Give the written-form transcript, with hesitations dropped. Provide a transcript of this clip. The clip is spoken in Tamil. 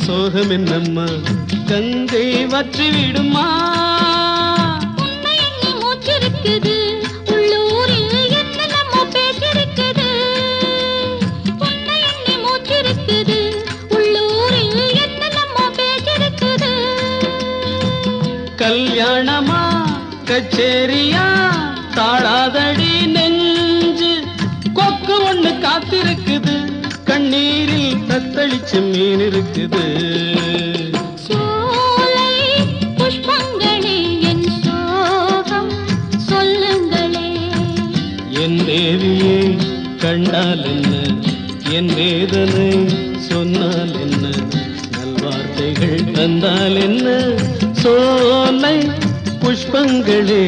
சோகம் என்னம்மா கங்கை வற்றி விடுமா உன்னை எண்ணி மூச்சிருக்குது உள்ளூரில் என்னென்னமோ பேச்சிருக்குது உன்னை எண்ணி மூச்சிருக்குது உள்ளூரில் என்னென்னமோ பேச்சிருக்குது கல்யாணமா கச்சேரியா தாழாதடி நெஞ்சு கொக்கு ஒண்ணு காத்திருக்குது கண்ணீரில் தத்தளிச்ச மீன் இருக்குது சோலை புஷ்பங்களே என் சோகம் சொல்லுங்களே என் தேவியே கண்டால் என்ன என் வேதனை சொன்னால் என்ன நல்வார்த்தைகள் தந்தால் என்ன சோலை புஷ்பங்களே